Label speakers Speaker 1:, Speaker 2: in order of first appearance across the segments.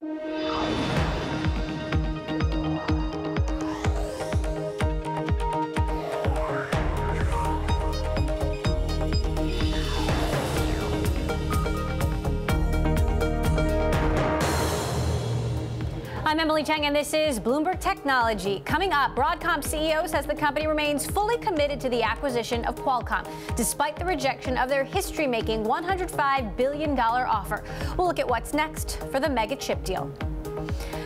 Speaker 1: I'm Emily Chang, and this is Bloomberg Technology. Coming up, Broadcom CEO says the company remains fully committed to the acquisition of Qualcomm, despite the rejection of their history-making $105 billion offer. We'll look at what's next for the mega chip deal.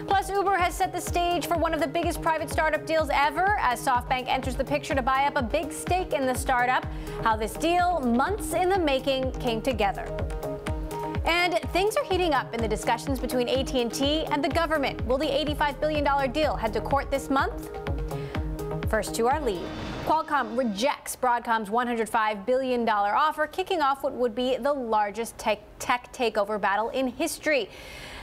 Speaker 1: Plus, Uber has set the stage for one of the biggest private startup deals ever as SoftBank enters the picture to buy up a big stake in the startup. How this deal, months in the making, came together. And things are heating up in the discussions between AT&T and the government. Will the $85 billion deal head to court this month? First to our lead. Qualcomm rejects Broadcom's $105 billion offer, kicking off what would be the largest tech takeover battle in history.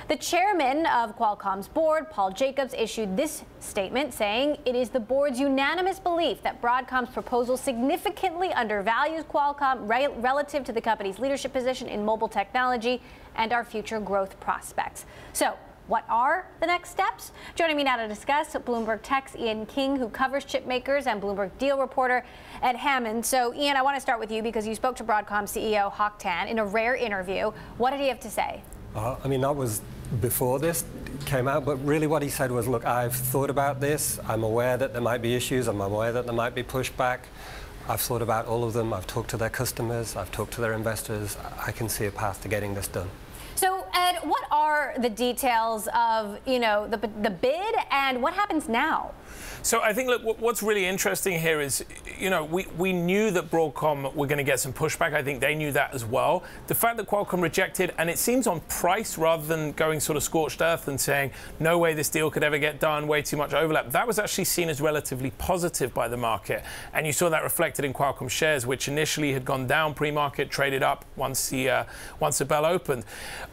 Speaker 1: The chairman of Qualcomm's board, Paul Jacobs, issued this statement saying it is the board's unanimous belief that Broadcom's proposal significantly undervalues Qualcomm relative to the company's leadership position in mobile technology and our future growth prospects. So, what are the next steps? Joining me now to discuss, Bloomberg Tech's Ian King, who covers chip makers, and Bloomberg deal reporter Ed Hammond. So, Ian, I want to start with you because you spoke to Broadcom CEO Hock Tan in a rare interview. What did he have to say?
Speaker 2: I mean, that was before this came out, but really what he said was, look, I've thought about this. I'm aware that there might be issues. I'm aware that there might be pushback. I've thought about all of them. I've talked to their customers. I've talked to their investors. I can see a path to getting this done. So, Ed, what are the details of, the bid, and what happens now?
Speaker 3: So I think, look, what's really interesting here is, we knew that Broadcom were going to get some pushback. I think they knew that as well. The fact that Qualcomm rejected, and it seems on price rather than going sort of scorched earth and saying, no way this deal could ever get done, way too much overlap, that was actually seen as relatively positive by the market. And you saw that reflected in Qualcomm shares, which initially had gone down pre-market, traded up once the bell opened.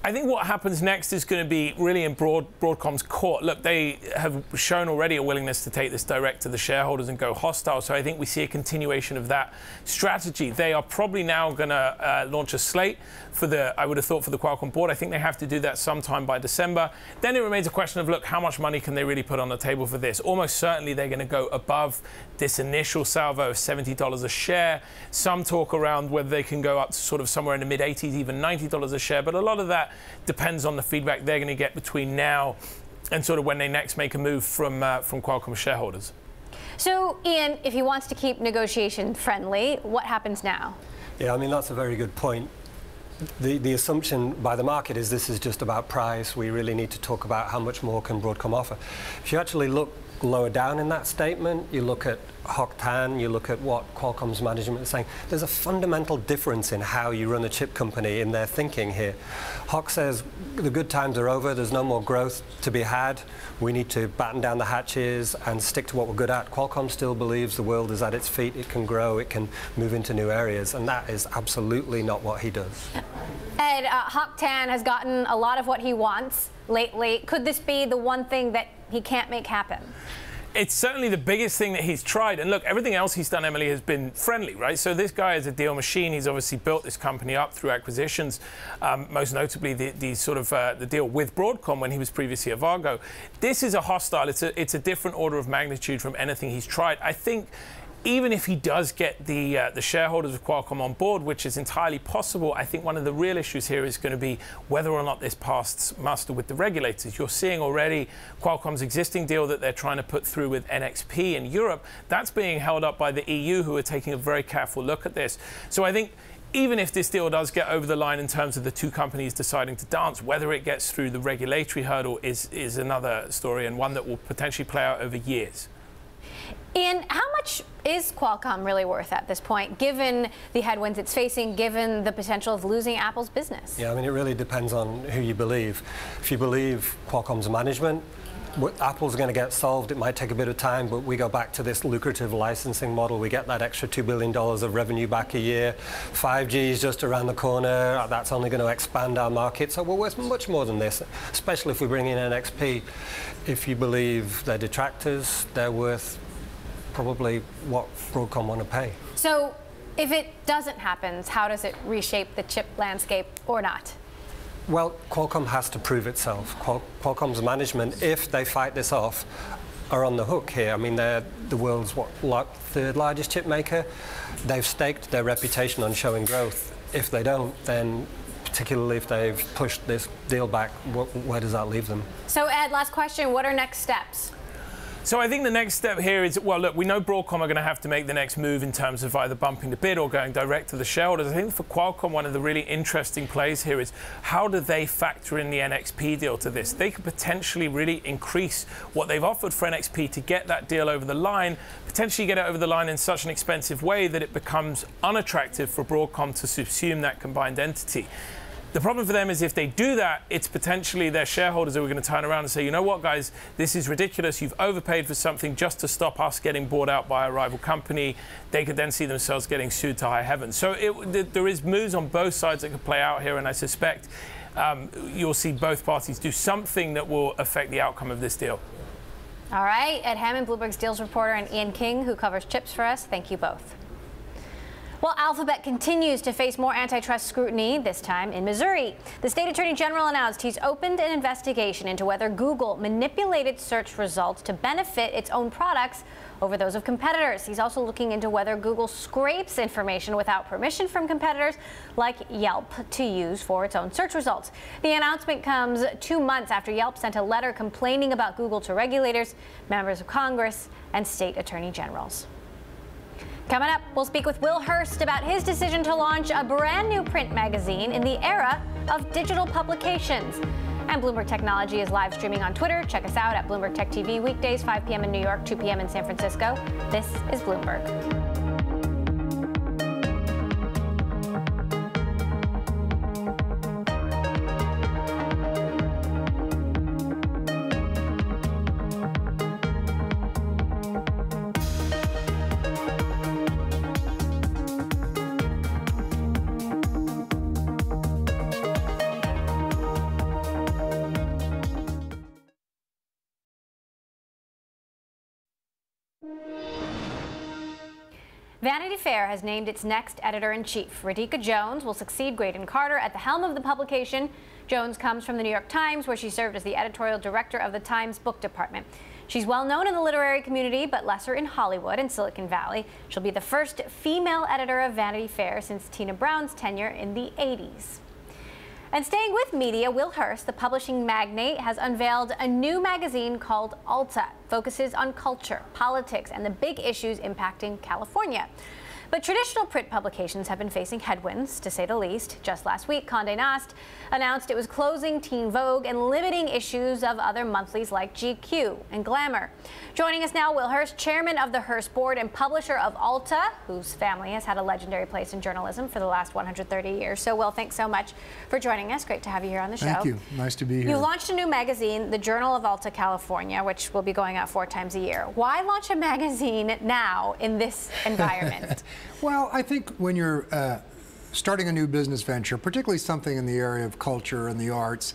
Speaker 3: I think what happens next is going to be really in Broadcom's court. Look, they have shown already a willingness to take this direct to the shareholders and go hostile. So I think we see a continuation of that strategy. They are probably now going to launch a slate for I would have thought, for the Qualcomm board. I think they have to do that sometime by December. Then it remains a question of, look, how much money can they really put on the table for this? Almost certainly they're going to go above this initial salvo of $70 a share. Some talk around whether they can go up to sort of somewhere in the mid-80s, even $90 a share. But a lot of that depends on the feedback they're going to get between now and sort of when they next make a move from Qualcomm shareholders.
Speaker 1: So, Ian, if he wants to keep negotiation friendly, what happens now?
Speaker 2: Yeah, I mean, that's a very good point. The assumption by the market is this is just about price. We really need to talk about how much more can Broadcom offer. If you actually look lower down in that statement, you look at Hock Tan, you look at what Qualcomm's management is saying, there's a fundamental difference in how you run a chip company in their thinking here. Hock says the good times are over, there's no more growth to be had, we need to batten down the hatches and stick to what we're good at. Qualcomm still believes the world is at its feet, it can grow, it can move into new areas, and that is absolutely not what he does.
Speaker 1: Ed, Hock Tan has gotten a lot of what he wants lately. Could this be the one thing that he can't make happen?
Speaker 3: It's certainly the biggest thing that he's tried. And look, everything else he's done, Emily, has been friendly, right? So this guy is a deal machine. He's obviously built this company up through acquisitions, most notably the deal with Broadcom when he was previously at Vargo. This is a hostile. It's a different order of magnitude from anything he's tried. I think even if he does get the shareholders of Qualcomm on board, which is entirely possible, I think one of the real issues here is going to be whether or not this passes muster with the regulators. You're seeing already Qualcomm's existing deal that they're trying to put through with NXP in Europe. That's being held up by the EU, who are taking a very careful look at this. So I think even if this deal does get over the line in terms of the two companies deciding to dance, whether it gets through the regulatory hurdle is another story, and one that will potentially play out over years.
Speaker 1: Ian, how much is Qualcomm really worth at this point, given the headwinds it's facing, given the potential of losing Apple's business?
Speaker 2: Yeah, I mean, it really depends on who you believe. If you believe Qualcomm's management, Apple's going to get solved. It might take a bit of time, but we go back to this lucrative licensing model. We get that extra $2 billion of revenue back a year. 5G is just around the corner. That's only going to expand our market. So we're worth much more than this, especially if we bring in NXP. If you believe their detractors, they're worth probably what Broadcom want to pay.
Speaker 1: So if it doesn't happen, how does it reshape the chip landscape or not?
Speaker 2: Well, Qualcomm has to prove itself. Qualcomm's management, if they fight this off, are on the hook here. I mean, they're the world's third largest chip maker. They've staked their reputation on showing growth. If they don't, then particularly if they've pushed this deal back, where does that leave them?
Speaker 1: So, Ed, last question. What are next steps?
Speaker 3: So I think the next step here is, well, look, we know Broadcom are going to have to make the next move in terms of either bumping the bid or going direct to the shareholders. I think for Qualcomm, one of the really interesting plays here is how do they factor in the NXP deal to this? They could potentially really increase what they've offered for NXP to get that deal over the line, potentially get it over the line in such an expensive way that it becomes unattractive for Broadcom to subsume that combined entity. The problem for them is if they do that, it's potentially their shareholders who are going to turn around and say, you know what, guys, this is ridiculous. You've overpaid for something just to stop us getting bought out by a rival company. They could then see themselves getting sued to high heaven. So there is moves on both sides that could play out here, and I suspect you'll see both parties do something that will affect the outcome of this deal.
Speaker 1: All right, Ed Hammond, Bloomberg's deals reporter, and Ian King, who covers chips for us. Thank you both. Well, Alphabet continues to face more antitrust scrutiny, this time in Missouri. The state attorney general announced he's opened an investigation into whether Google manipulated search results to benefit its own products over those of competitors. He's also looking into whether Google scrapes information without permission from competitors like Yelp to use for its own search results. The announcement comes 2 months after Yelp sent a letter complaining about Google to regulators, members of Congress, and state attorney generals. Coming up, we'll speak with Will Hearst about his decision to launch a brand new print magazine in the era of digital publications. And Bloomberg Technology is live streaming on Twitter. Check us out at Bloomberg Tech TV weekdays, 5 p.m. in New York, 2 p.m. in San Francisco. This is Bloomberg. Vanity Fair has named its next editor-in-chief. Radhika Jones will succeed Graydon Carter at the helm of the publication. Jones comes from the New York Times, where she served as the editorial director of the Times book department. She's well known in the literary community, but lesser in Hollywood and Silicon Valley. She'll be the first female editor of Vanity Fair since Tina Brown's tenure in the 80s. And staying with media, Will Hearst, the publishing magnate, has unveiled a new magazine called Alta. Focuses on culture, politics, and the big issues impacting California. But traditional print publications have been facing headwinds, to say the least. Just last week, Condé Nast announced it was closing Teen Vogue and limiting issues of other monthlies like GQ and Glamour. Joining us now, Will Hearst, chairman of the Hearst board and publisher of Alta, whose family has had a legendary place in journalism for the last 130 years. So, Will, thanks so much for joining us. Great to have you here on the show.
Speaker 4: Thank you. Nice to be here.
Speaker 1: You launched a new magazine, the Journal of Alta California, which will be going out 4 times a year. Why launch a magazine now in this environment?
Speaker 4: Well, I think when you're starting a new business venture, particularly something in the area of culture and the arts,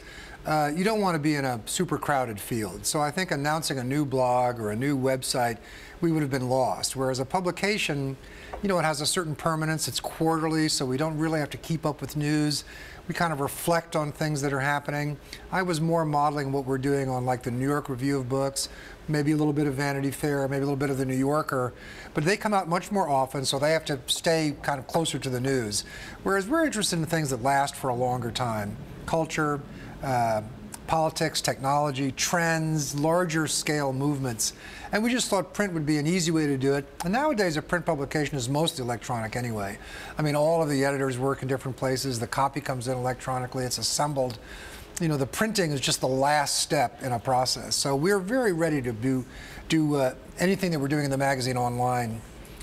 Speaker 4: you don't want to be in a super crowded field. So I think announcing a new blog or a new website, we would have been lost. Whereas a publication, you know, it has a certain permanence. It's quarterly, so we don't really have to keep up with news. We kind of reflect on things that are happening. I was more modeling what we're doing on like the New York Review of Books, maybe a little bit of Vanity Fair, maybe a little bit of the New Yorker, but they come out much more often, so they have to stay kind of closer to the news. Whereas we're interested in things that last for a longer time. Culture, politics, technology, trends, larger scale movements. And we just thought print would be an easy way to do it. And nowadays, a print publication is mostly electronic anyway. I mean, all of the editors work in different places. The copy comes in electronically. It's assembled. You know, the printing is just the last step in a process. So we're very ready to do anything that we're doing in the magazine online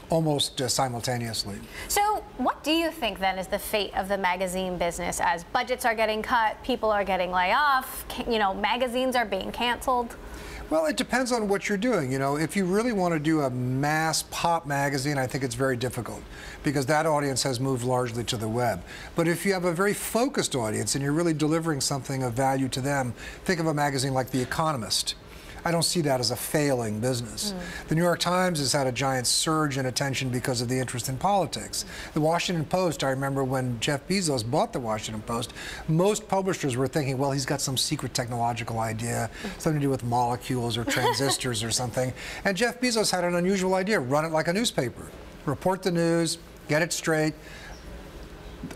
Speaker 4: almost simultaneously.
Speaker 1: So what do you think then is the fate of the magazine business as budgets are getting cut, people are getting laid off, you know, magazines are being canceled?
Speaker 4: Well, it depends on what you're doing. You know, if you really want to do a mass pop magazine, I think it's very difficult because that audience has moved largely to the web. But if you have a very focused audience and you're really delivering something of value to them, think of a magazine like The Economist. I don't see that as a failing business. The New York Times has had a giant surge in attention because of the interest in politics. The Washington Post, I remember when Jeff Bezos bought the Washington Post, most publishers were thinking, well, he's got some secret technological idea, something to do with molecules or transistors or something. And Jeff Bezos had an unusual idea: run it like a newspaper. Report the news, get it straight.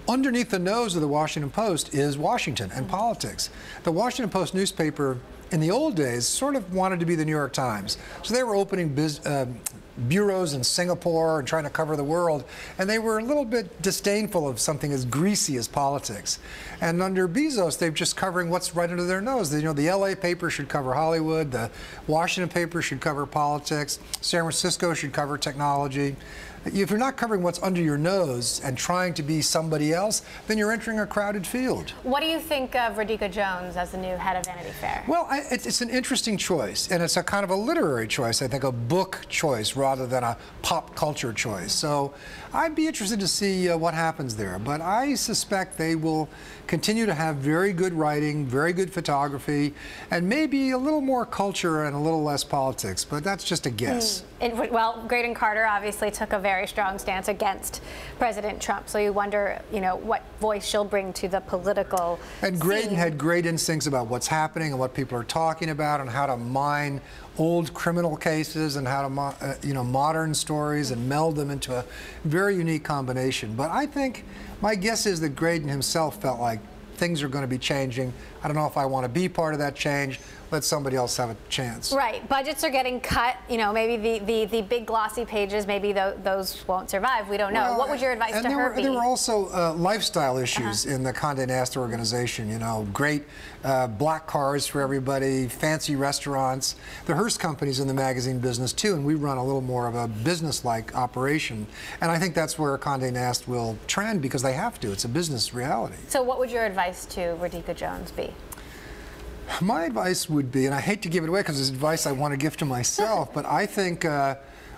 Speaker 4: Underneath the nose of the Washington Post is Washington and politics. The Washington Post newspaper in the old days sort of wanted to be the New York Times. So they were opening bureaus in Singapore and trying to cover the world, and they were a little bit disdainful of something as greasy as politics. And under Bezos, they're just covering what's right under their nose. You know, the LA paper should cover Hollywood, the Washington paper should cover politics, San Francisco should cover technology. If you're not covering what's under your nose and trying to be somebody else, then you're entering a crowded field.
Speaker 1: What do you think of Radhika Jones as the new head of Vanity Fair?
Speaker 4: Well, it's an interesting choice, and it's a kind of a literary choice, I think, a book choice rather than a pop culture choice. So I'd be interested to see what happens there, but I suspect they will continue to have very good writing, very good photography, and maybe a little more culture and a little less politics, but that's just a guess.
Speaker 1: Well, Graydon Carter obviously took a very strong stance against President Trump, so you wonder, you know, what voice she'll bring to the political
Speaker 4: And Graydon had great instincts about what's happening and what people are talking about and how to mine old criminal cases and how to, you know, modern stories and meld them into a very unique combination. But I think, my guess is that Graydon himself felt like things are going to be changing. I don't know if I want to be part of that change. Let somebody else have a chance.
Speaker 1: Right. Budgets are getting cut. You know, maybe the big glossy pages, maybe those won't survive. We don't know. Well, what would your advice to her be?
Speaker 4: There were also lifestyle issues in the Condé Nast organization. You know, great black cars for everybody, fancy restaurants. The Hearst company's in the magazine business too, and we run a little more of a business-like operation. And I think that's where Condé Nast will trend because they have to. It's a business reality.
Speaker 1: So what would your advice to Radhika Jones be?
Speaker 4: My advice would be, and I hate to give it away because it's advice I want to give to myself, but I think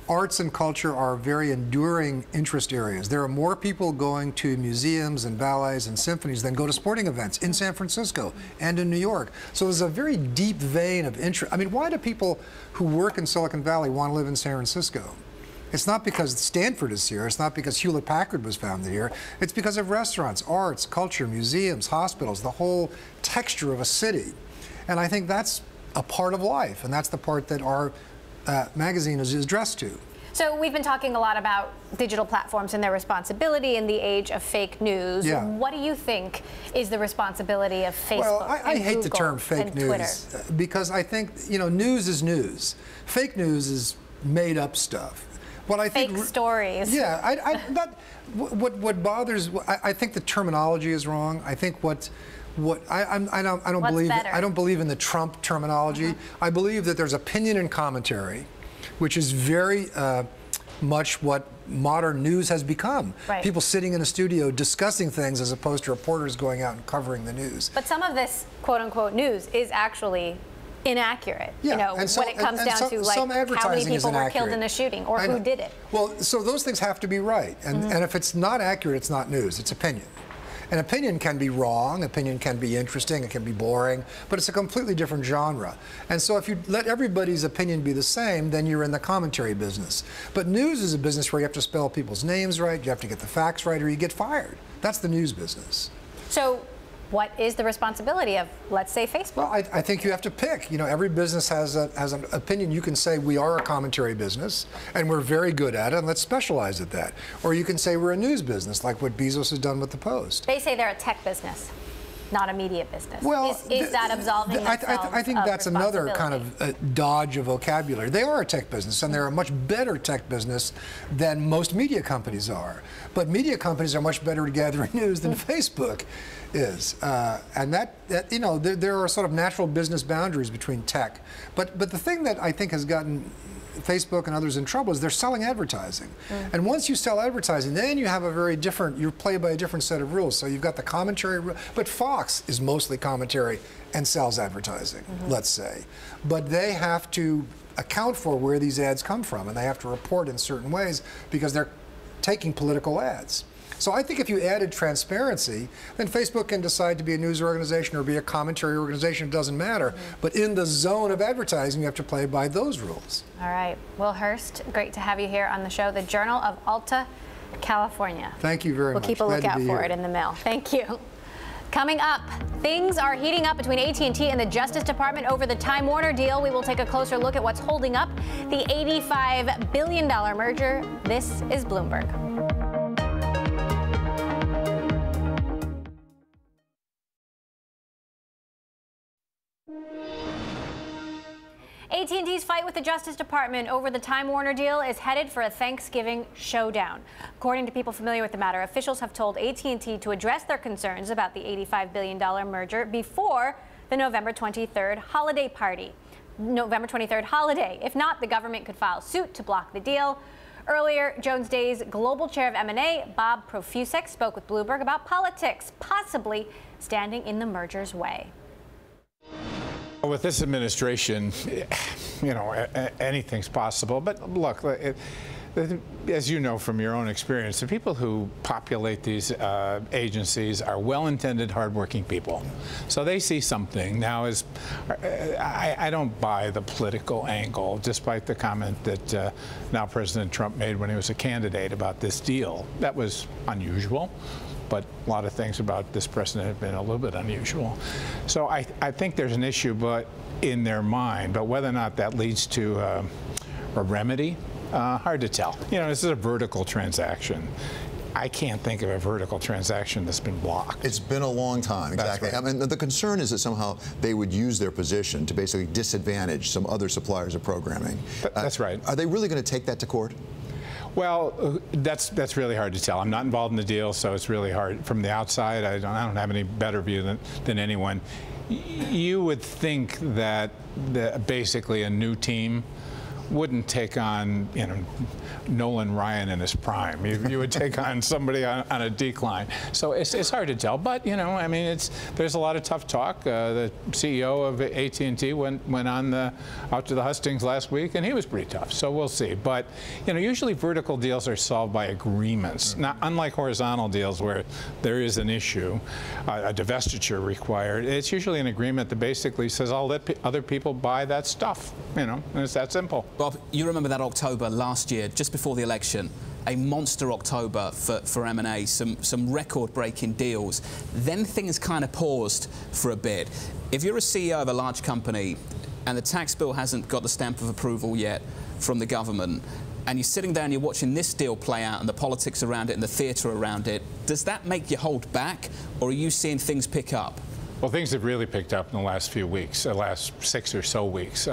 Speaker 4: arts and culture are very enduring interest areas. There are more people going to museums and ballets and symphonies than go to sporting events in San Francisco and in New York. So there's a very deep vein of interest. I mean, why do people who work in Silicon Valley want to live in San Francisco? It's not because Stanford is here. It's not because Hewlett-Packard was founded here. It's because of restaurants, arts, culture, museums, hospitals, the whole texture of a city. And I think that's a part of life, and that's the part that our magazine is addressed to.
Speaker 1: So we've been talking a lot about digital platforms and their responsibility in the age of fake news.
Speaker 4: Yeah.
Speaker 1: What do you think is the responsibility of Facebook
Speaker 4: Well, I hate
Speaker 1: Google
Speaker 4: the term fake
Speaker 1: and
Speaker 4: news
Speaker 1: Twitter?
Speaker 4: Because I think, you know, news is news. Fake news is made up stuff. What I think,
Speaker 1: fake stories.
Speaker 4: Yeah, what bothers, I think the terminology is wrong. I think I don't believe in the Trump terminology. I believe that there's opinion and commentary, which is very much what modern news has become.
Speaker 1: Right.
Speaker 4: People sitting in a studio discussing things as opposed to reporters going out and covering the news.
Speaker 1: But some of this quote-unquote news is actually inaccurate.
Speaker 4: Yeah,
Speaker 1: you know, when it comes down to like how many people were killed in the shooting or who did it.
Speaker 4: Well, so those things have to be right, and if it's not accurate, it's not news. It's opinion. An opinion can be wrong, opinion can be interesting, it can be boring, but it's a completely different genre. And so if you let everybody's opinion be the same, then you're in the commentary business. But news is a business where you have to spell people's names right, you have to get the facts right, or you get fired. That's the news business.
Speaker 1: So what is the responsibility of, let's say, Facebook?
Speaker 4: Well, I think you have to pick. You know, every business has an opinion. You can say we are a commentary business and we're very good at it, and let's specialize at that. Or you can say we're a news business, like what Bezos has done with the Post.
Speaker 1: They say they're a tech business, not a media business.
Speaker 4: Well,
Speaker 1: is that absolving themselves
Speaker 4: I think that's another kind of dodge of vocabulary. They are a tech business, and they're a much better tech business than most media companies are. But media companies are much better at gathering news than Facebook is, and that you know, there are sort of natural business boundaries between tech. But the thing that I think has gotten Facebook and others in trouble is they're selling advertising. And once you sell advertising, then you have a very different, you play by a different set of rules. So you've got the commentary, but Fox is mostly commentary and sells advertising, let's say. But they have to account for where these ads come from, and they have to report in certain ways because they're taking political ads. So I think if you added transparency, then Facebook can decide to be a news organization or be a commentary organization. It doesn't matter. But in the zone of advertising, you have to play by those rules.
Speaker 1: All right. Will Hearst, great to have you here on the show. The Journal of Alta California.
Speaker 4: Thank you very much.
Speaker 1: We'll keep a lookout for it in the mail. Thank you. Coming up, things are heating up between AT&T and the Justice Department over the Time Warner deal. We will take a closer look at what's holding up the $85 billion merger. This is Bloomberg. AT&T's fight with the Justice Department over the Time Warner deal is headed for a Thanksgiving showdown. According to people familiar with the matter, officials have told AT&T to address their concerns about the $85 billion merger before the November 23rd holiday party. November 23rd holiday. If not, the government could file suit to block the deal. Earlier, Jones Day's global chair of M&A, Bob Profusek, spoke with Bloomberg about politics possibly standing in the merger's way.
Speaker 5: With this administration, you know, anything's possible. But look, as you know from your own experience, the people who populate these agencies are well-intended, hardworking people. So they see something. Now, I don't buy the political angle, despite the comment that now President Trump made when he was a candidate about this deal. That was unusual. But a lot of things about this precedent have been a little bit unusual. So I think there's an issue in their mind, but whether or not that leads to a remedy, hard to tell. You know, this is a vertical transaction. I can't think of a vertical transaction that's been blocked.
Speaker 6: It's been a long time, exactly.
Speaker 5: Right.
Speaker 6: I mean, the concern is that somehow they would use their position to basically disadvantage some other suppliers of programming.
Speaker 5: That's right.
Speaker 6: Are they really going to take that to court?
Speaker 5: Well, that's really hard to tell. I'm not involved in the deal, so it's really hard. From the outside, I don't have any better view than anyone. You would think that basically a new team wouldn't take on, you know, Nolan Ryan in his prime. You would take on somebody on a decline. So it's hard to tell. But, you know, I mean, there's a lot of tough talk. The CEO of AT&T went out to the hustings last week, and he was pretty tough. So we'll see. But, you know, usually vertical deals are solved by agreements. Not unlike horizontal deals where there is an issue, a divestiture required. It's usually an agreement that basically says, I'll let other people buy that stuff. You know, and it's that simple.
Speaker 7: Bob, you remember that October last year, just before the election, a monster October for M&A, some record-breaking deals. Then things kind of paused for a bit. If you're a CEO of a large company and the tax bill hasn't got the stamp of approval yet from the government, and you're sitting there and you're watching this deal play out and the politics around it and the theatre around it, does that make you hold back, or are you seeing things pick up?
Speaker 5: Well, things have really picked up in the last few weeks, the last 6 or so weeks.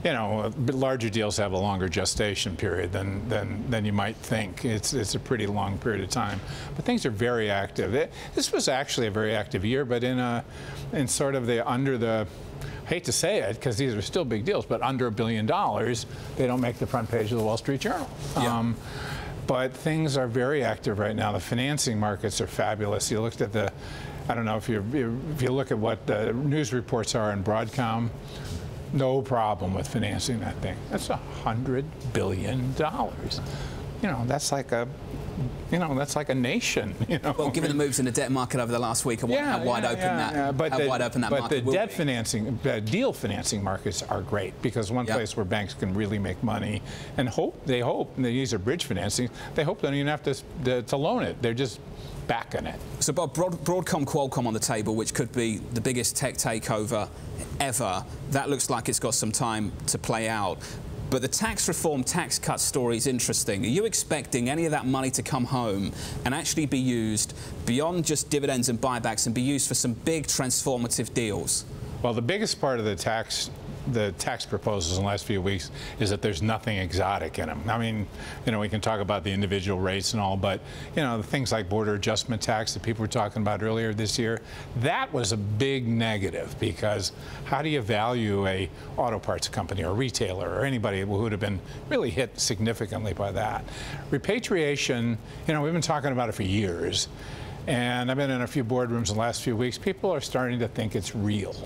Speaker 5: You know, larger deals have a longer gestation period than you might think. It's a pretty long period of time. But things are very active. This was actually a very active year, but in sort of I hate to say it because these are still big deals, but under $1 billion, they don't make the front page of the Wall Street Journal. Yeah. But things are very active right now. The financing markets are fabulous. You looked at I don't know if you look at what the news reports are in Broadcom, no problem with financing that thing. That's $100 billion. You know, that's like a nation. You know,
Speaker 7: well, given the moves in the debt market over the last week, and how wide open that market will be.
Speaker 5: But the debt financing, deal financing markets are great because one place where banks can really make money and they hope, and these are bridge financing, they hope they don't even have to loan it. They're just backing it. So,
Speaker 7: Bob, Broadcom, Qualcomm on the table, which could be the biggest tech takeover ever. That looks like it's got some time to play out. But the tax reform, tax cut story is interesting. Are you expecting any of that money to come home and actually be used beyond just dividends and buybacks and be used for some big transformative deals?
Speaker 5: Well, the biggest part of the tax proposals in the last few weeks is that there's nothing exotic in them. I mean, you know, we can talk about the individual rates and all, but, you know, things like border adjustment tax that people were talking about earlier this year, that was a big negative because how do you value a auto parts company or retailer or anybody who would have been really hit significantly by that? Repatriation, you know, we've been talking about it for years, and I've been in a few boardrooms in the last few weeks. People are starting to think it's real.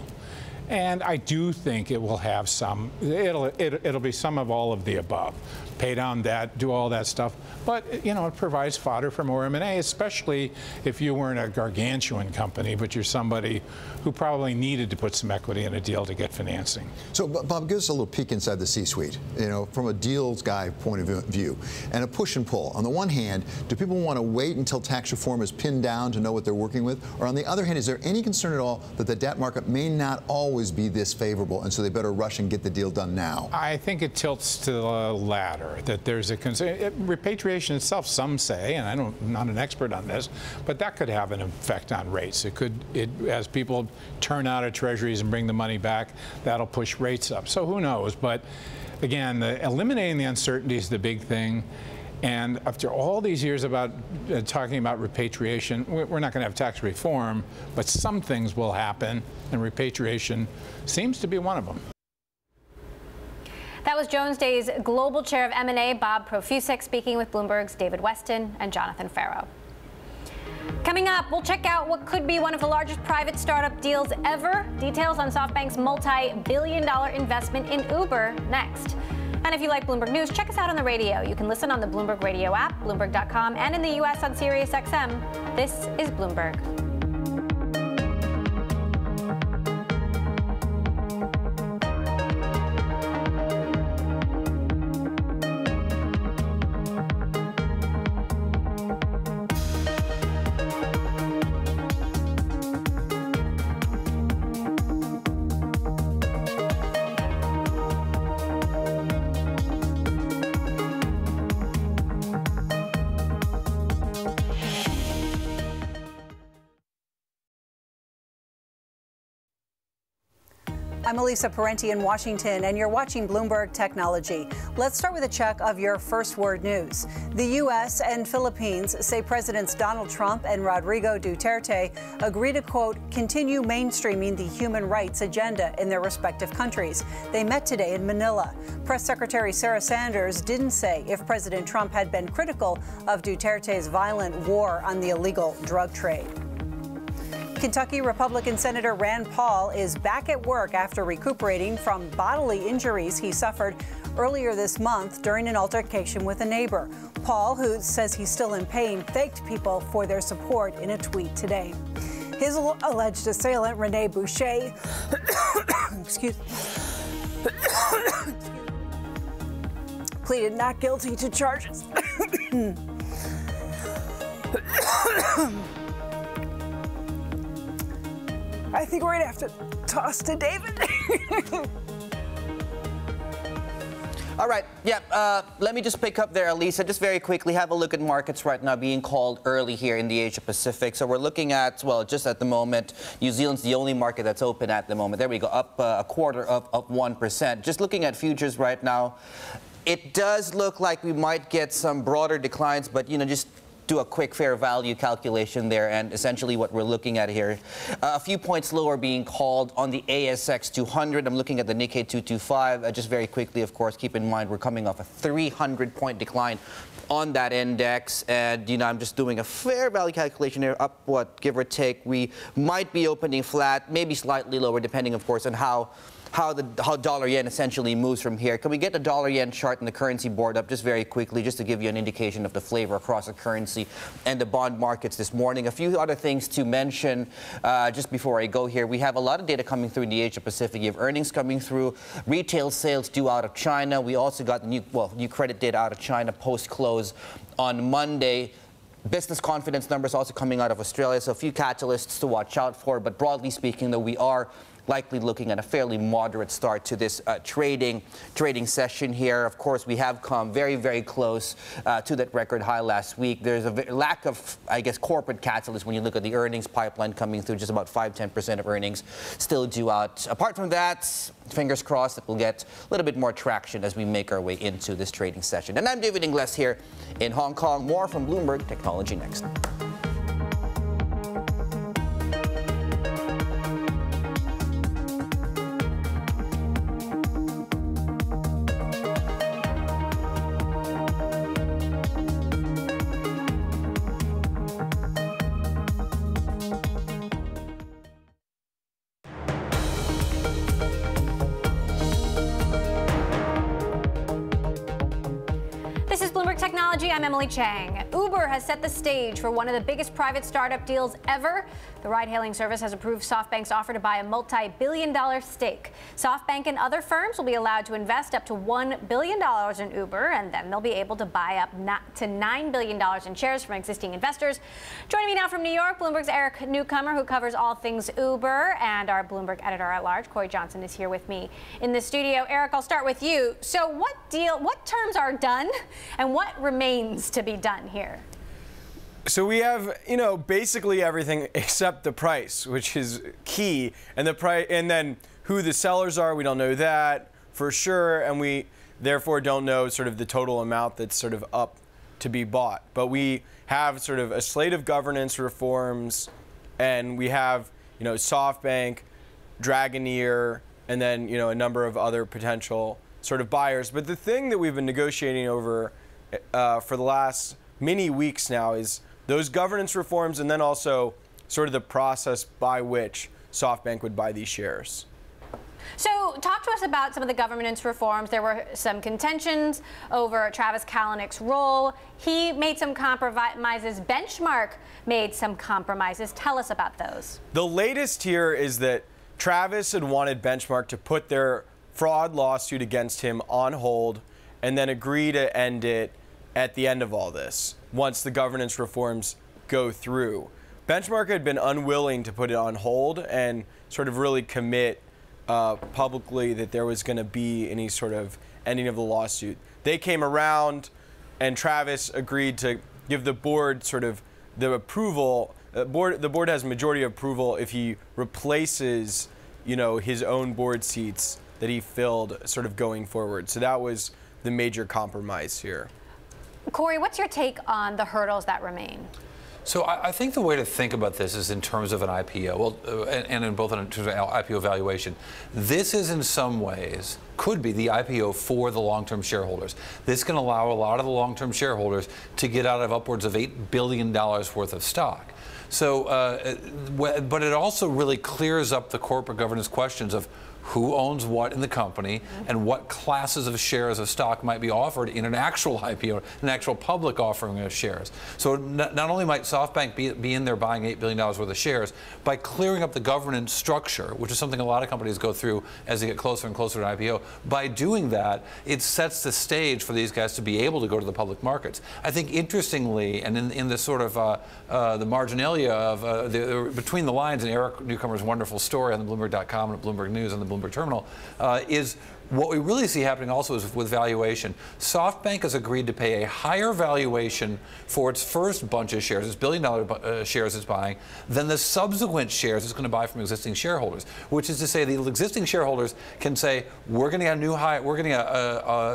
Speaker 5: And I do think it will have some, it'll be some of all of the above. pay down debt, do all that stuff. But, you know, it provides fodder for more M&A, especially if you weren't a gargantuan company, but you're somebody who probably needed to put some equity in a deal to get financing.
Speaker 6: So, Bob, give us a little peek inside the C-suite, you know, from a deals guy point of view, and a push and pull. On the one hand, do people want to wait until tax reform is pinned down to know what they're working with? Or on the other hand, is there any concern at all that the debt market may not always be this favorable, and so they better rush and get the deal done now?
Speaker 5: I think it tilts to the latter, that there's a concern. Repatriation itself, some say, and I'm not an expert on this, but that could have an effect on rates. As people turn out of treasuries and bring the money back, that'll push rates up. So who knows? But again, eliminating the uncertainty is the big thing. And after all these years about talking about repatriation, we're not going to have tax reform, but some things will happen, and repatriation seems to be one of them.
Speaker 1: That was Jones Day's Global Chair of M&A, Bob Profusek, speaking with Bloomberg's David Weston and Jonathan Farrow. Coming up, we'll check out what could be one of the largest private startup deals ever. Details on SoftBank's multi-billion-dollar investment in Uber next. And if you like Bloomberg News, check us out on the radio. You can listen on the Bloomberg Radio app, Bloomberg.com, and in the U.S. on SiriusXM. This is Bloomberg.
Speaker 8: I'm Elisa Parenti in Washington, and you're watching Bloomberg Technology. Let's start with a check of your first word news. The U.S. and Philippines say Presidents Donald Trump and Rodrigo Duterte agree to, quote, continue mainstreaming the human rights agenda in their respective countries. They met today in Manila. Press Secretary Sarah Sanders didn't say if President Trump had been critical of Duterte's violent war on the illegal drug trade. Kentucky Republican Senator Rand Paul is back at work after recuperating from bodily injuries he suffered earlier this month during an altercation with a neighbor. Paul, who says he's still in pain, thanked people for their support in a tweet today. His alleged assailant, Rene Boucher, pleaded not guilty to charges. I think we're going to have to toss to David.
Speaker 9: All right. Yeah. Let me just pick up there, Elisa. Just very quickly, have a look at markets right now being called early here in the Asia Pacific. So we're looking at, well, just at the moment, New Zealand's the only market that's open at the moment. There we go, up a quarter of 1%. Just looking at futures right now, it does look like we might get some broader declines, but, you know, just do a quick fair value calculation there, and essentially what we're looking at here, a few points lower being called on the ASX 200. I'm looking at the Nikkei 225. Just very quickly, of course, keep in mind we're coming off a 300-point decline on that index, and, you know, I'm just doing a fair value calculation here, up what, give or take, we might be opening flat, maybe slightly lower, depending, of course, on how dollar yen essentially moves from here. Can we get the dollar yen chart and the currency board up just very quickly, just to give you an indication of the flavor across the currency and the bond markets this morning? A few other things to mention just before I go here. We have a lot of data coming through in the Asia Pacific. You have earnings coming through, retail sales due out of China. We also got the new credit data out of China post-close on Monday. Business confidence numbers also coming out of Australia, so a few catalysts to watch out for. But broadly speaking, though, we are likely looking at a fairly moderate start to this trading session here. Of course, we have come very, very close to that record high last week. There's a lack of, I guess, corporate catalyst when you look at the earnings pipeline coming through. Just about 5–10% of earnings still due out. Apart from that, fingers crossed that we'll get a little bit more traction as we make our way into this trading session. And I'm David Ingles here in Hong Kong. More from Bloomberg Technology next.
Speaker 1: Technology, I'm Emily Chang. Uber has set the stage for one of the biggest private startup deals ever. The ride-hailing service has approved SoftBank's offer to buy a multi-billion-dollar stake. SoftBank and other firms will be allowed to invest up to $1 billion in Uber, and then they'll be able to buy up to $9 billion in shares from existing investors. Joining me now from New York, Bloomberg's Eric Newcomer, who covers all things Uber, and our Bloomberg editor-at-large, Corey Johnson, is here with me in the studio. Eric, I'll start with you. So what terms are done, and what remains to be done here?
Speaker 10: So we have, basically everything except the price, which is key, and the price, and then who the sellers are. We don't know that for sure, and we therefore don't know sort of the total amount that's sort of up to be bought. But we have sort of a slate of governance reforms, and we have, SoftBank, Dragoneer, and then a number of other potential sort of buyers. But the thing that we've been negotiating over for the last many weeks now is those governance reforms, and then also sort of the process by which SoftBank would buy these shares.
Speaker 1: So talk to us about some of the governance reforms. There were some contentions over Travis Kalanick's role. He made some compromises. Benchmark made some compromises. Tell us about those.
Speaker 10: The latest here is that Travis had wanted Benchmark to put their fraud lawsuit against him on hold and then agree to end it at the end of all this, once the governance reforms go through. Benchmark had been unwilling to put it on hold and sort of really commit publicly that there was going to be any sort of ending of the lawsuit. They came around, and Travis agreed to give the board sort of the approval. The board has majority approval if he replaces, his own board seats that he filled sort of going forward. So that was the major compromise here.
Speaker 1: Corey, what's your take on the hurdles that remain?
Speaker 11: So I think the way to think about this is in terms of an IPO, well, and in both in terms of IPO valuation. This is in some ways, could be the IPO for the long-term shareholders. This can allow a lot of the long-term shareholders to get out of upwards of $8 billion worth of stock. So, but it also really clears up the corporate governance questions of who owns what in the company and what classes of shares of stock might be offered in an actual IPO, an actual public offering of shares. So not only might SoftBank be in there buying $8 billion worth of shares, by clearing up the governance structure, which is something a lot of companies go through as they get closer and closer to an IPO, by doing that, it sets the stage for these guys to be able to go to the public markets. I think interestingly, and in the sort of the marginalia of between the lines in Eric Newcomer's wonderful story on the Bloomberg.com and Bloomberg News and the Bloomberg Terminal, is what we really see happening also is with valuation. SoftBank has agreed to pay a higher valuation for its first bunch of shares, its billion-dollar shares it's buying, than the subsequent shares it's going to buy from existing shareholders. Which is to say, the existing shareholders can say, we're going to get a new high,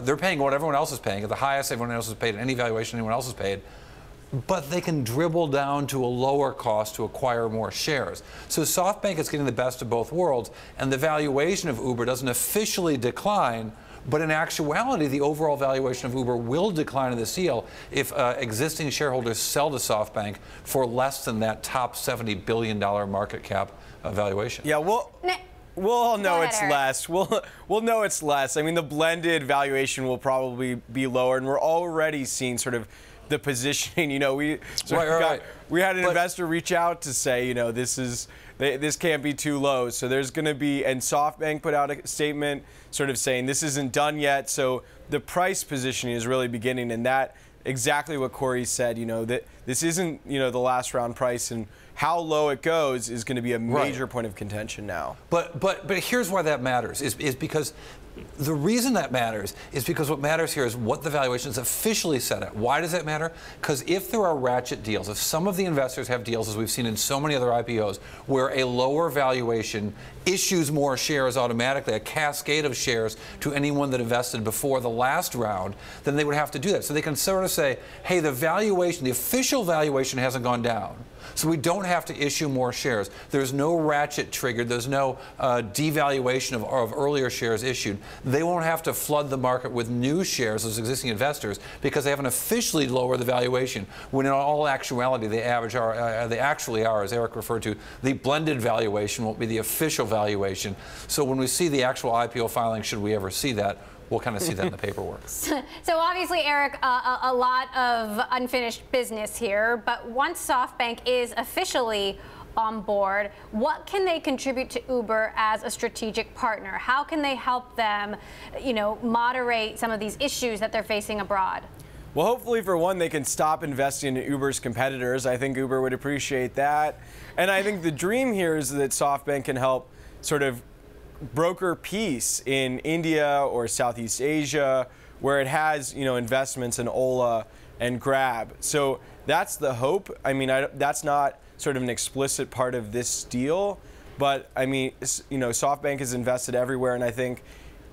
Speaker 11: they're paying what everyone else is paying, at the highest everyone else has paid, any valuation anyone else has paid. But they can dribble down to a lower cost to acquire more shares. So SoftBank is getting the best of both worlds, and the valuation of Uber doesn't officially decline, but in actuality, the overall valuation of Uber will decline in the deal if existing shareholders sell to SoftBank for less than that top $70 billion market cap valuation.
Speaker 10: Yeah, we'll all know it's less. We'll know it's less. I mean, the blended valuation will probably be lower, and we're already seeing sort of the positioning. We had an investor reach out to say, this can't be too low. So there's going to be, and SoftBank put out a statement sort of saying this isn't done yet. So the price positioning is really beginning, and that exactly what Corey said. That this isn't the last round price, and how low it goes is going to be a major point of contention now.
Speaker 11: But here's why that matters is because the reason that matters is because what matters here is what the valuation is officially set at. Why does that matter? Because if there are ratchet deals, if some of the investors have deals, as we've seen in so many other IPOs, where a lower valuation issues more shares automatically, a cascade of shares to anyone that invested before the last round, then they would have to do that. So they can sort of say, hey, the valuation, the official valuation hasn't gone down. So we don't have to issue more shares. There's no ratchet triggered. There's no devaluation of earlier shares issued. They won't have to flood the market with new shares as existing investors because they haven't officially lowered the valuation, when in all actuality they actually are, as Eric referred to, the blended valuation won't be the official valuation. So when we see the actual IPO filing, should we ever see that, we'll kind of see that in the paperwork.
Speaker 1: So obviously, Eric, a lot of unfinished business here, but once SoftBank is officially on board, what can they contribute to Uber as a strategic partner? How can they help them, moderate some of these issues that they're facing abroad?
Speaker 10: Well, hopefully, for one, they can stop investing in Uber's competitors. I think Uber would appreciate that. And I think the dream here is that SoftBank can help sort of broker peace in India or Southeast Asia, where it has, investments in Ola and Grab. So that's the hope. I mean, that's not sort of an explicit part of this deal, but I mean, SoftBank is invested everywhere, and I think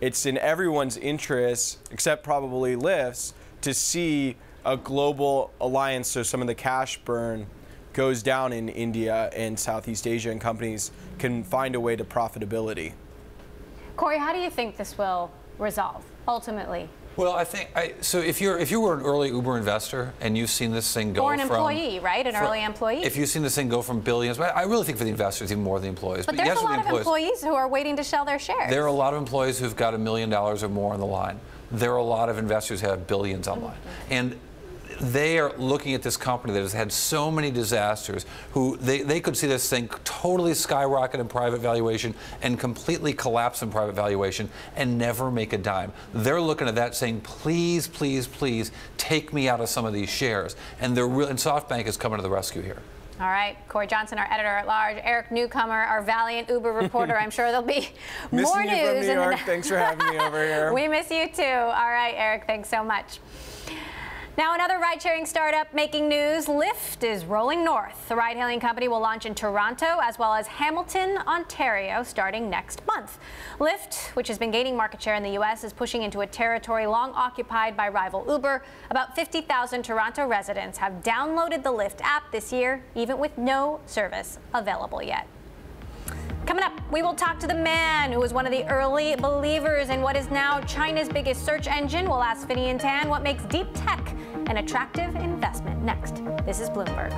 Speaker 10: it's in everyone's interest, except probably Lyft's, to see a global alliance so some of the cash burn goes down in India and Southeast Asia, and companies can find a way to profitability.
Speaker 1: Corey, how do you think this will resolve ultimately?
Speaker 11: Well, I think so. If you were an early Uber investor and you've seen this thing go
Speaker 1: or an employee, right? An early employee.
Speaker 11: If you've seen this thing go from billions, I really think for the investors even more than the employees.
Speaker 1: But there's a lot of employees who are waiting to sell their shares.
Speaker 11: There are a lot of employees who've got $1 million or more on the line. There are a lot of investors who have billions on the line, and they are looking at this company that has had so many disasters, who they could see this thing totally skyrocket in private valuation and completely collapse in private valuation and never make a dime. They're looking at that saying, please, please, please take me out of some of these shares. And SoftBank is coming to the rescue here.
Speaker 1: All right, Corey Johnson, our editor-at-large, Eric Newcomer, our valiant Uber reporter. I'm sure there'll be more news.
Speaker 10: Missing you from New York. Thanks for having me over here.
Speaker 1: We miss you too. All right, Eric, thanks so much. Now, another ride-sharing startup making news. Lyft is rolling north. The ride-hailing company will launch in Toronto as well as Hamilton, Ontario, starting next month. Lyft, which has been gaining market share in the U.S., is pushing into a territory long occupied by rival Uber. About 50,000 Toronto residents have downloaded the Lyft app this year, even with no service available yet. Coming up, we will talk to the man who was one of the early believers in what is now China's biggest search engine. We'll ask Finian what makes deep tech an attractive investment. Next, this is Bloomberg.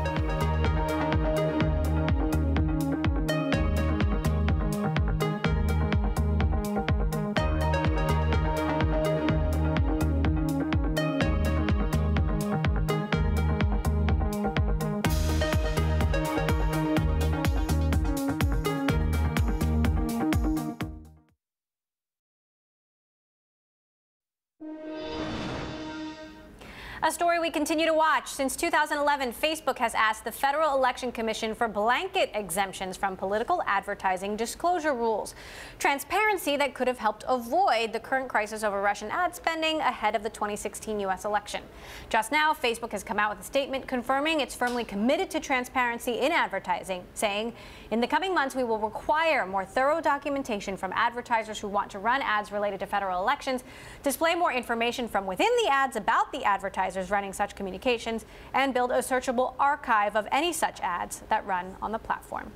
Speaker 1: A story we continue to watch. Since 2011, Facebook has asked the Federal Election Commission for blanket exemptions from political advertising disclosure rules. Transparency that could have helped avoid the current crisis over Russian ad spending ahead of the 2016 U.S. election. Just now, Facebook has come out with a statement confirming it's firmly committed to transparency in advertising, saying, in the coming months, we will require more thorough documentation from advertisers who want to run ads related to federal elections, display more information from within the ads about the advertisers running such communications, and build a searchable archive of any such ads that run on the platform.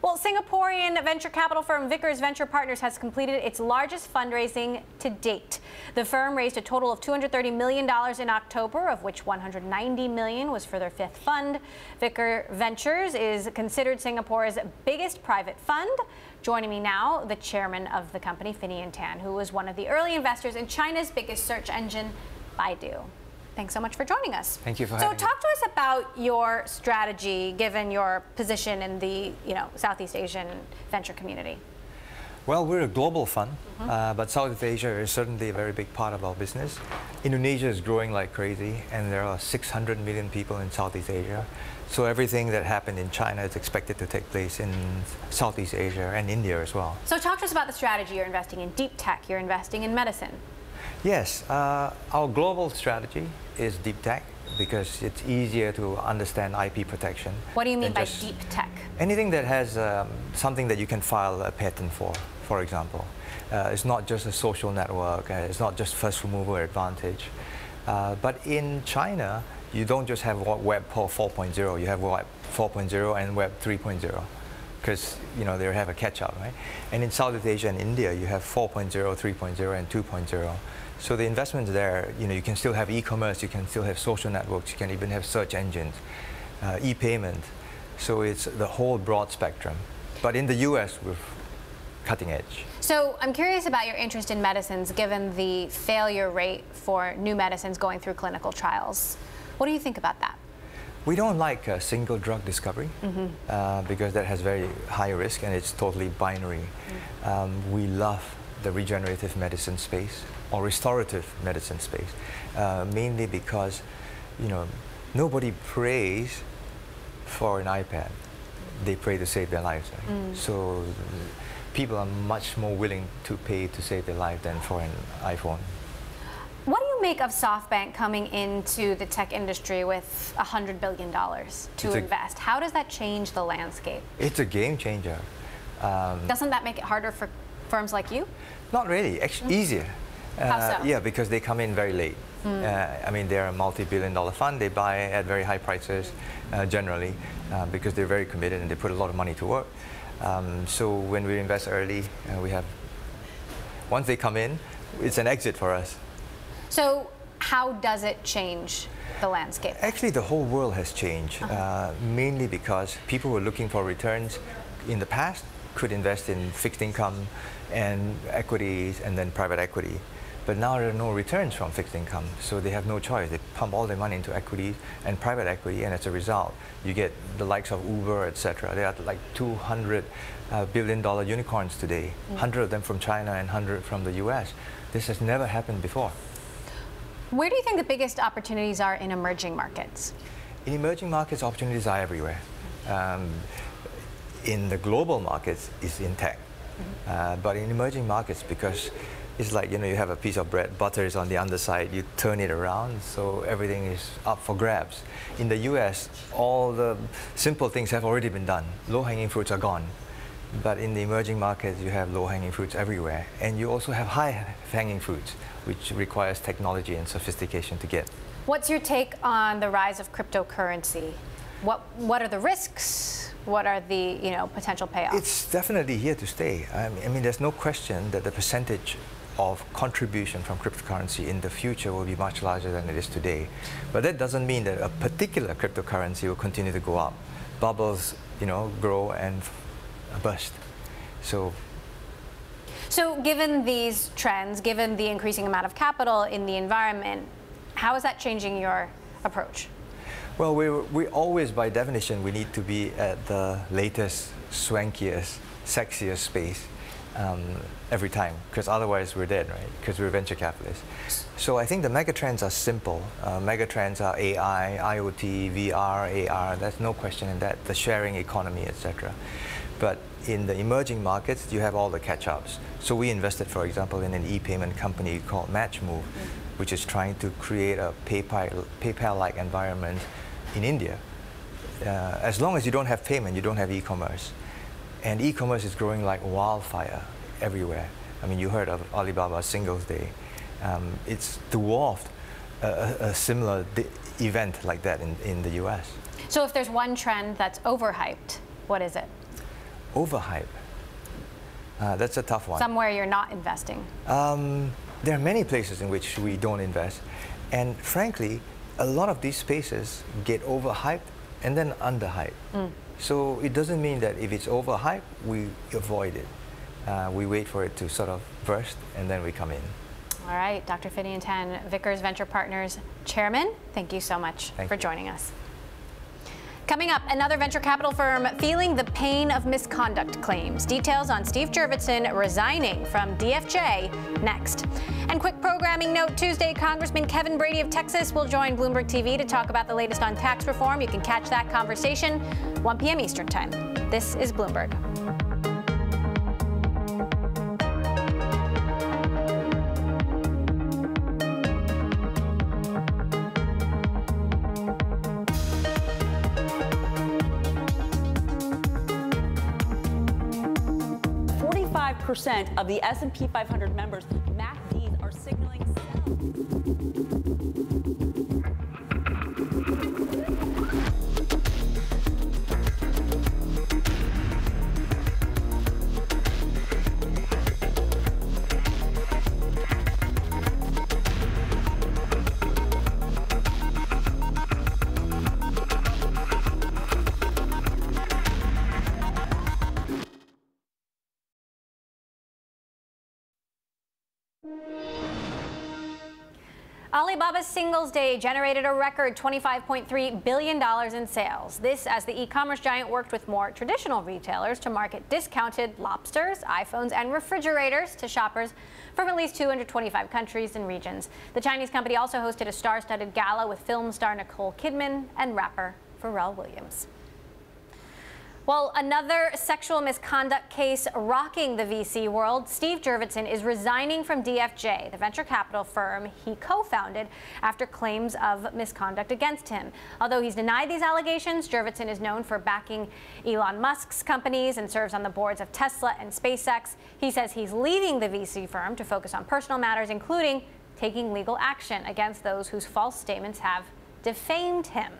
Speaker 1: Well, Singaporean venture capital firm Vickers Venture Partners has completed its largest fundraising to date. The firm raised a total of $230 million in October, of which $190 million was for their fifth fund. Vickers Ventures is considered Singapore's biggest private fund. Joining me now, the chairman of the company, Finian, who was one of the early investors in China's biggest search engine, Baidu. Thanks so much for joining us.
Speaker 12: Thank you for having me.
Speaker 1: So talk to us about your strategy, given your position in the Southeast Asian venture community.
Speaker 12: Well, we're a global fund, but Southeast Asia is certainly a very big part of our business. Indonesia is growing like crazy, and there are 600 million people in Southeast Asia. So everything that happened in China is expected to take place in Southeast Asia and India as well.
Speaker 1: So talk to us about the strategy. You're investing in deep tech, you're investing in medicine.
Speaker 12: Yes, our global strategy is deep tech because it's easier to understand IP protection.
Speaker 1: What do you mean by deep tech?
Speaker 12: Anything that has something that you can file a patent for example. It's not just a social network, it's not just first mover advantage. But in China, you don't just have Web 4.0, you have Web 4.0 and Web 3.0. Because they have a catch-up, right? And in Southeast Asia and India, you have 4.0, 3.0, and 2.0. So the investments there, you can still have e-commerce, you can still have social networks, you can even have search engines, e-payment. So it's the whole broad spectrum. But in the US, we've cutting edge.
Speaker 1: So I'm curious about your interest in medicines, given the failure rate for new medicines going through clinical trials. What do you think about that?
Speaker 12: We don't like single drug discovery because that has very high risk and it's totally binary. We love the regenerative medicine space or restorative medicine space, mainly because, you know, nobody prays for an iPad. They pray to save their lives. Right? So people are much more willing to pay to save their life than for an iPhone.
Speaker 1: What do you make of SoftBank coming into the tech industry with $100 billion to invest? How does that change the landscape?
Speaker 12: It's a game changer.
Speaker 1: Doesn't that make it harder for firms like you?
Speaker 12: Not really, actually easier.
Speaker 1: How so?
Speaker 12: Yeah, because they come in very late. I mean, they're a multi-billion-dollar fund. They buy at very high prices, generally, because they're very committed and they put a lot of money to work. So when we invest early, we have, once they come in, it's an exit for us.
Speaker 1: So how does it change the landscape?
Speaker 12: Actually, the whole world has changed, mainly because people were looking for returns in the past, could invest in fixed income and equities and then private equity. But now there are no returns from fixed income, so they have no choice. They pump all their money into equities and private equity, and as a result, you get the likes of Uber, etc. They are like $200 billion unicorns today, 100 of them from China and 100 from the US. This has never happened before.
Speaker 1: Where do you think the biggest opportunities are in emerging markets?
Speaker 12: In emerging markets, opportunities are everywhere. In the global markets, it's in tech. But in emerging markets, because it's like, you know, you have a piece of bread, butter is on the underside, you turn it around, so everything is up for grabs. In the US, all the simple things have already been done. Low-hanging fruits are gone. But in the emerging markets, you have low-hanging fruits everywhere. And you also have high-hanging fruits, which requires technology and sophistication to get.
Speaker 1: What's your take on the rise of cryptocurrency? What are the risks? What are the potential payoffs?
Speaker 12: It's definitely here to stay. I mean, there's no question that the percentage of contribution from cryptocurrency in the future will be much larger than it is today. But that doesn't mean that a particular cryptocurrency will continue to go up. Bubbles, grow and burst. So
Speaker 1: given these trends, given the increasing amount of capital in the environment, how is that changing your approach?
Speaker 12: Well, we always, by definition, we need to be at the latest, swankiest, sexiest space every time, because otherwise we're dead, right? Because we're venture capitalists. So I think the megatrends are simple. Megatrends are AI, IoT, VR, AR. There's no question in that. The sharing economy, etc. But in the emerging markets, you have all the catch-ups. So we invested, for example, in an e-payment company called MatchMove, which is trying to create a PayPal-like environment in India. As long as you don't have payment, you don't have e-commerce. And e-commerce is growing like wildfire everywhere. I mean, you heard of Alibaba Singles Day. It's dwarfed a similar event like that in the US.
Speaker 1: So if there's one trend that's overhyped, what is it?
Speaker 12: Overhype? That's a tough one.
Speaker 1: Somewhere you're not investing.
Speaker 12: There are many places in which we don't invest. And frankly, a lot of these spaces get overhyped and then underhyped. So it doesn't mean that if it's overhyped, we avoid it. We wait for it to sort of burst and then we come in.
Speaker 1: All right, Dr. Finian, Vickers Venture Partners Chairman, thank you so much for joining us. Coming up, another venture capital firm feeling the pain of misconduct claims. Details on Steve Jurvetson resigning from DFJ next. And quick programming note, Tuesday, Congressman Kevin Brady of Texas will join Bloomberg TV to talk about the latest on tax reform. You can catch that conversation 1 p.m. Eastern Time. This is Bloomberg.
Speaker 13: Of the S&P 500 members, MACDs are signaling
Speaker 1: Alibaba's Singles Day generated a record $25.3 billion in sales. This as the e-commerce giant worked with more traditional retailers to market discounted lobsters, iPhones, and refrigerators to shoppers from at least 225 countries and regions. The Chinese company also hosted a star-studded gala with film star Nicole Kidman and rapper Pharrell Williams. Well, another sexual misconduct case rocking the VC world. Steve Jurvetson is resigning from DFJ, the venture capital firm he co-founded, after claims of misconduct against him. Although he's denied these allegations, Jurvetson is known for backing Elon Musk's companies and serves on the boards of Tesla and SpaceX. He says he's leaving the VC firm to focus on personal matters, including taking legal action against those whose false statements have defamed him.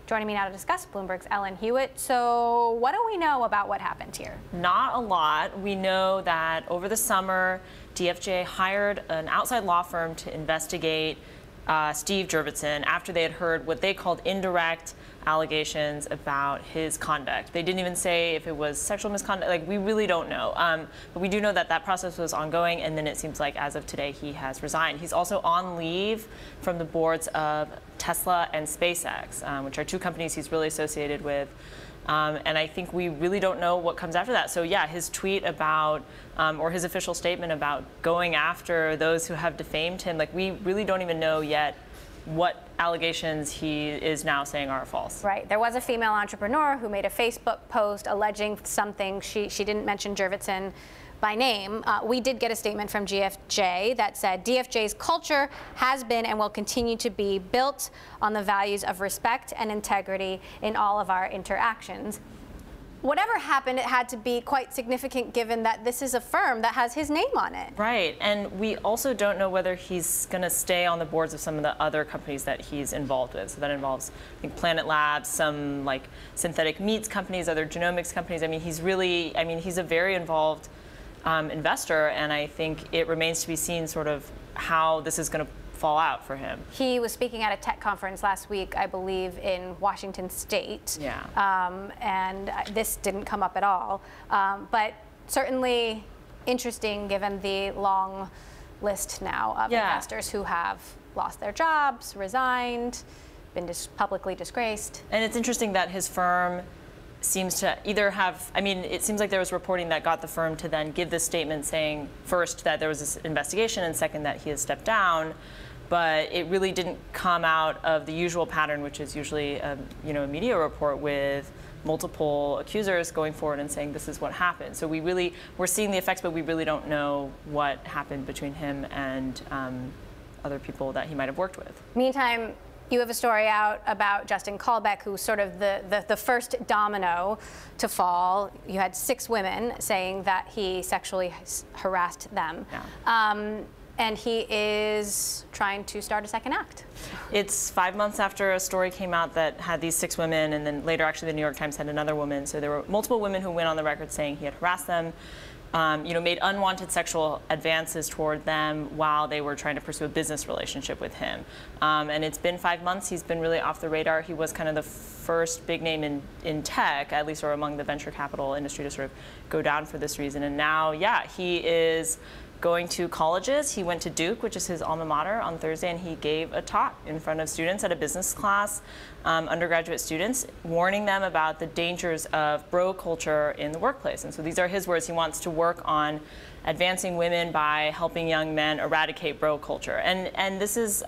Speaker 1: Joining me now to discuss, Bloomberg's Ellen Hewitt. So what do we know about what happened here?
Speaker 14: Not a lot. We know that over the summer, DFJ hired an outside law firm to investigate Steve Jurvetson after they had heard what they called indirect allegations about his conduct. They didn't even say if it was sexual misconduct. Like, we really don't know. But we do know that that process was ongoing, and then it seems like as of today he has resigned. He's also on leave from the boards of Tesla and SpaceX, which are two companies he's really associated with. And I think we really don't know what comes after that. So yeah, his tweet about, or his official statement about going after those who have defamed him, like, we really don't even know yet what allegations he is now saying are false.
Speaker 1: Right. There was a female entrepreneur who made a Facebook post alleging something. She didn't mention Jurvetson by name. We did get a statement from DFJ that said DFJ's culture has been and will continue to be built on the values of respect and integrity in all of our interactions. Whatever happened, it had to be quite significant given that this is a firm that has his name on it.
Speaker 14: Right, and we also don't know whether he's going to stay on the boards of some of the other companies that he's involved with. So that involves, I think, Planet Labs, some like synthetic meats companies, other genomics companies. I mean, he's a very involved investor, and I think it remains to be seen sort of how this is going to fall out for him.
Speaker 1: He was speaking at a tech conference last week, I believe, in Washington State.
Speaker 14: Yeah.
Speaker 1: And this didn't come up at all. But certainly interesting given the long list now of investors who have lost their jobs, resigned, been publicly disgraced.
Speaker 14: And it's interesting that his firm seems to either have, I mean, it seems like there was reporting that got the firm to then give this statement saying, first, that there was this investigation, and second, that he has stepped down. But it really didn't come out of the usual pattern, which is usually a media report with multiple accusers going forward and saying this is what happened. So we're seeing the effects, but we really don't know what happened between him and other people that he might have worked with.
Speaker 1: Meantime, you have a story out about Justin Kalbeck, who's sort of the first domino to fall. You had 6 women saying that he sexually harassed them.
Speaker 14: Yeah.
Speaker 1: And he is trying to start a second act.
Speaker 14: It's 5 months after a story came out that had these 6 women, and then later actually the New York Times had another woman. So there were multiple women who went on the record saying he had harassed them, made unwanted sexual advances toward them while they were trying to pursue a business relationship with him. And it's been 5 months. He's been really off the radar. He was kind of the first big name in tech, at least, or among the venture capital industry, to sort of go down for this reason. And now, yeah, he is going to colleges. He went to Duke, which is his alma mater, on Thursday, and he gave a talk in front of students at a business class, undergraduate students, warning them about the dangers of bro culture in the workplace. And so these are his words. He wants to work on advancing women by helping young men eradicate bro culture. And this is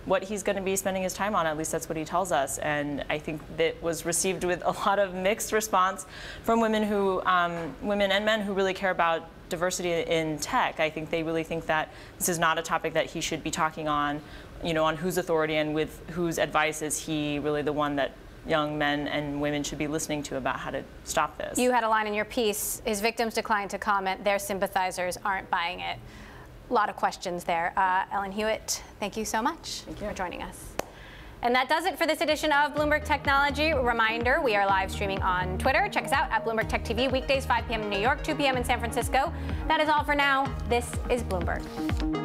Speaker 14: what he's going to be spending his time on. At least that's what he tells us. And I think that was received with a lot of mixed response from women and men who really care about diversity in tech. I think they really think that this is not a topic that he should be talking on, on whose authority and with whose advice is he really the one that young men and women should be listening to about how to stop this.
Speaker 1: You had a line in your piece, his victims declined to comment, their sympathizers aren't buying it. A lot of questions there. Ellen Hewitt, thank you so much for joining us. And that does it for this edition of Bloomberg Technology. Reminder, we are live streaming on Twitter. Check us out at Bloomberg Tech TV, weekdays 5 p.m. in New York, 2 p.m. in San Francisco. That is all for now. This is Bloomberg.